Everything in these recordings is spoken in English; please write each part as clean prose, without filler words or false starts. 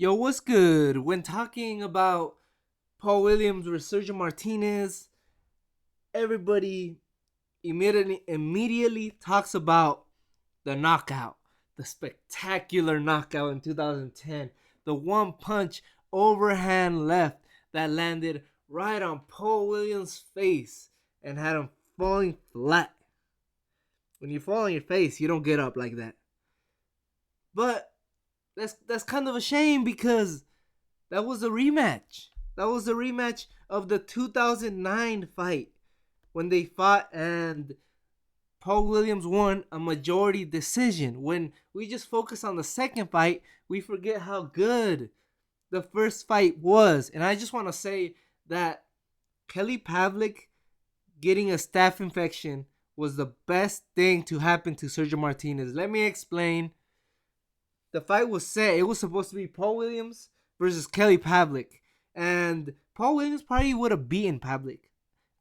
Yo, what's good? When talking about Paul Williams versus Sergio Martinez, everybody immediately talks about the knockout, the spectacular knockout in 2010, the one punch overhand left that landed right on Paul Williams' face and had him falling flat. When you fall on your face, you don't get up like that. But that's kind of a shame because that was a rematch. That was a rematch of the 2009 fight when they fought and Paul Williams won a majority decision. When we just focus on the second fight, we forget how good the first fight was. And I just want to say that Kelly Pavlik getting a staph infection was the best thing to happen to Sergio Martinez. Let me explain. The fight was set. It was supposed to be Paul Williams versus Kelly Pavlik. And Paul Williams probably would have beaten Pavlik.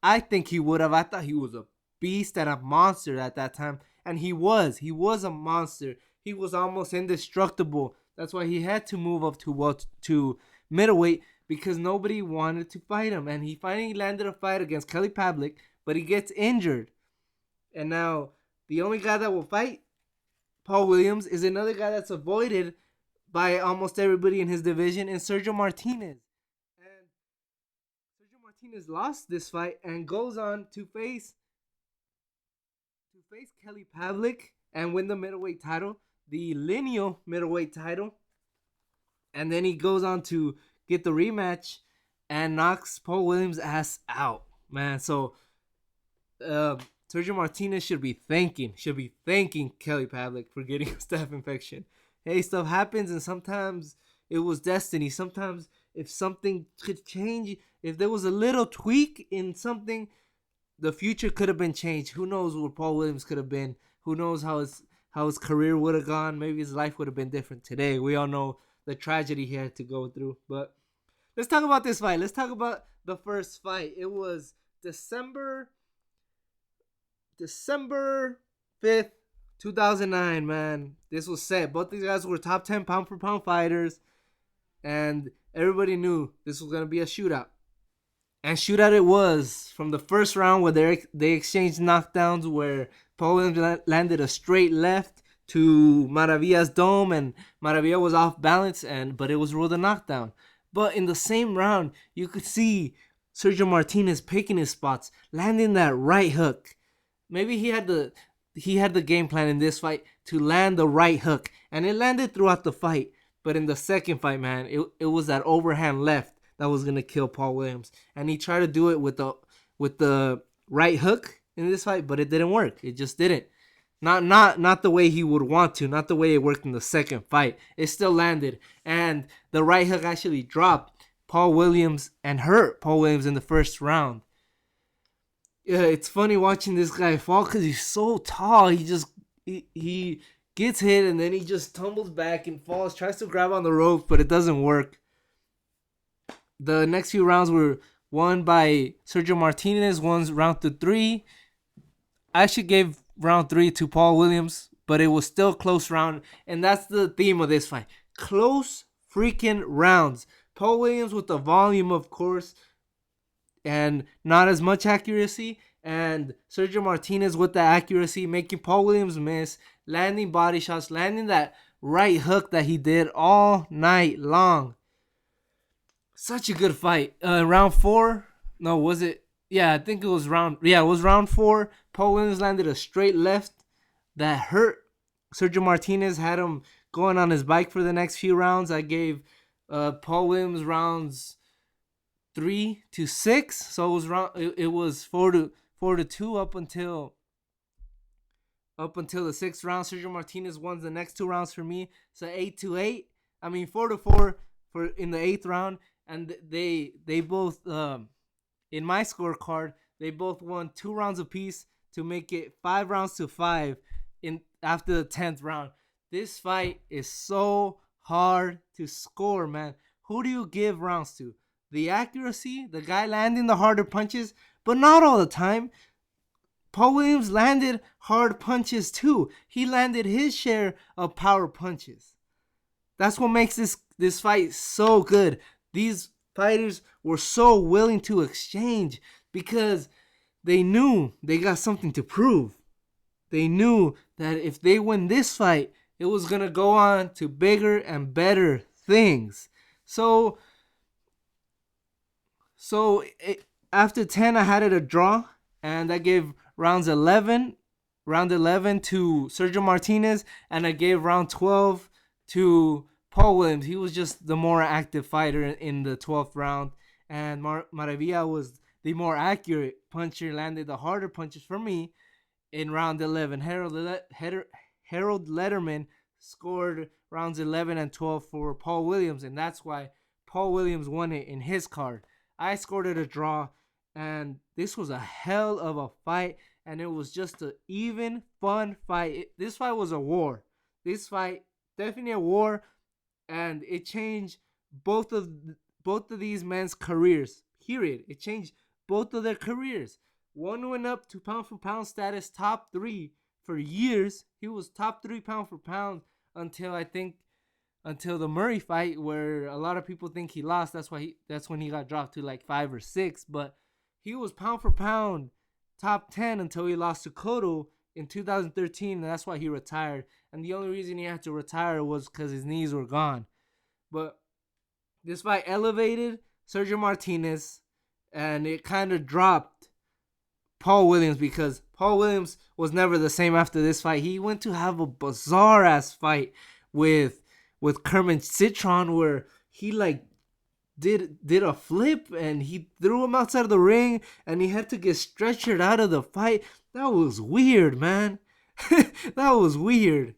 I think he would have. I thought he was a beast and a monster at that time. And he was. He was a monster. He was almost indestructible. That's why he had to move up to middleweight because nobody wanted to fight him. And he finally landed a fight against Kelly Pavlik, but he gets injured. And now the only guy that will fight Paul Williams is another guy that's avoided by almost everybody in his division, and Sergio Martinez. And Sergio Martinez lost this fight and goes on to face Kelly Pavlik and win the middleweight title, the lineal middleweight title. And then he goes on to get the rematch and knocks Paul Williams' ass out, man. So Sergio Martinez should be thanking Kelly Pavlik for getting a staph infection. Hey, stuff happens, and sometimes it was destiny. Sometimes if something could change, if there was a little tweak in something, the future could have been changed. Who knows where Paul Williams could have been? Who knows how his career would have gone? Maybe his life would have been different today. We all know the tragedy he had to go through. But let's talk about this fight. Let's talk about the first fight. It was December 5th, 2009, man. This was set. Both these guys were top 10 pound for pound fighters. And everybody knew this was going to be a shootout. And shootout it was from the first round where they exchanged knockdowns where Paul Williams landed a straight left to Maravilla's dome and Maravilla was off balance, but it was ruled a knockdown. But in the same round, you could see Sergio Martinez picking his spots, landing that right hook. Maybe he had the game plan in this fight to land the right hook, and it landed throughout the fight. But in the second fight, man, it was that overhand left that was gonna kill Paul Williams, and he tried to do it with the right hook in this fight, but it didn't work. It just didn't. Not the way he would want to. Not the way it worked in the second fight. It still landed, and the right hook actually dropped Paul Williams and hurt Paul Williams in the first round. Yeah, it's funny watching this guy fall because he's so tall. He gets hit and then he just tumbles back and falls, tries to grab on the rope, but it doesn't work. The next few rounds were won by Sergio Martinez, won round 3. I actually gave round 3 to Paul Williams, but it was still a close round, and that's the theme of this fight. Close freaking rounds. Paul Williams with the volume, of course, and not as much accuracy, and Sergio Martinez with the accuracy, making Paul Williams miss, landing body shots, landing that right hook that he did all night long. Such a good fight. Round 4, no, was it? Yeah, I think it was round 4. Paul Williams landed a straight left that hurt Sergio Martinez, had him going on his bike for the next few rounds. I gave Paul Williams rounds 3 to 6, so it was 4 to 2 up until the 6th round. Sergio Martinez won the next 2 rounds for me, so 8 to 8. I mean 4 to 4 for in the 8th round, and they both in my scorecard they both won 2 rounds apiece to make it 5 rounds to 5 in after the 10th round. This fight is so hard to score, man. Who do you give rounds to? The accuracy, the guy landing the harder punches, but not all the time. Paul Williams landed hard punches too. He landed his share of power punches. That's what makes this fight so good. These fighters were so willing to exchange because they knew they got something to prove. They knew that if they win this fight, it was going to go on to bigger and better things. So after 10, I had it a draw, and I gave round 11 to Sergio Martinez, and I gave round 12 to Paul Williams. He was just the more active fighter in the 12th round, and Maravilla was the more accurate puncher, landed the harder punches for me in round 11. Harold Letterman scored rounds 11 and 12 for Paul Williams, and that's why Paul Williams won it in his card. I scored it a draw, and this was a hell of a fight, and it was just an even, fun fight. This fight was a war. This fight, definitely a war, and it changed both of these men's careers, period. It changed both of their careers. One went up to pound for pound status, top 3 for years. He was top 3 pound for pound until the Murray fight, where a lot of people think he lost. That's when he got dropped to like 5 or 6. But he was pound for pound top 10 until he lost to Cotto in 2013, and that's why he retired. And the only reason he had to retire was because his knees were gone. But this fight elevated Sergio Martinez, and it kind of dropped Paul Williams, because Paul Williams was never the same after this fight. He went to have a bizarre ass fight with Kermit Citron, where he like did a flip and he threw him outside of the ring, and he had to get stretchered out of the fight. That was weird, man. That was weird.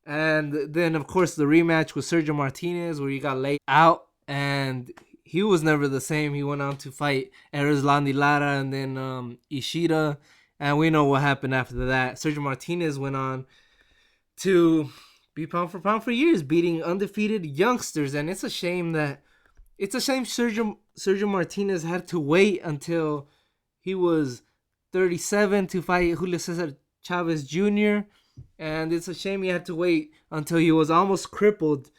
And then of course the rematch with Sergio Martinez, where he got laid out, and he was never the same. He went on to fight Erislandy Lara and then Ishida, and we know what happened after that. Sergio Martinez went on to be pound for pound for years, beating undefeated youngsters. And it's a shame Sergio Martinez had to wait until he was 37 to fight Julio Cesar Chavez Jr. And it's a shame he had to wait until he was almost crippled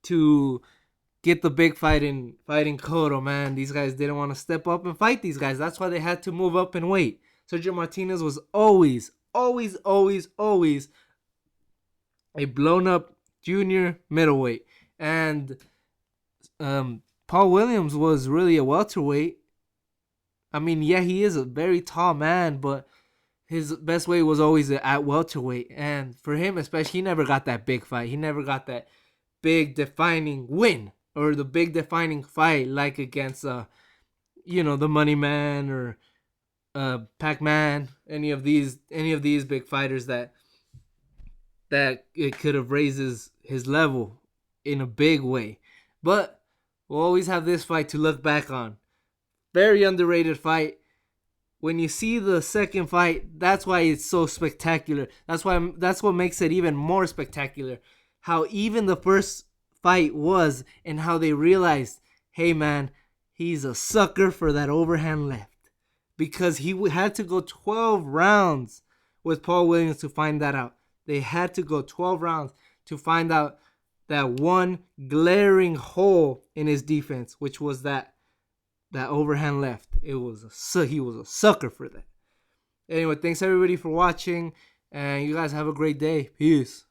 to get the big fight in fighting Cotto, man. These guys didn't want to step up and fight these guys. That's why they had to move up and wait. Sergio Martinez was always a blown up junior middleweight. And Paul Williams was really a welterweight. I mean, yeah, he is a very tall man, but his best weight was always at welterweight. And for him especially, he never got that big fight. He never got that big defining win or the big defining fight like against the Money Man or Pac-Man, any of these big fighters that it could have raised his level in a big way. But we'll always have this fight to look back on. Very underrated fight. When you see the second fight, that's why it's so spectacular. That's what makes it even more spectacular. How even the first fight was, and how they realized, hey man, he's a sucker for that overhand left. Because he had to go 12 rounds with Paul Williams to find that out. They had to go 12 rounds to find out that one glaring hole in his defense, which was that overhand left. He was a sucker for that. Anyway, thanks everybody for watching, and you guys have a great day. Peace.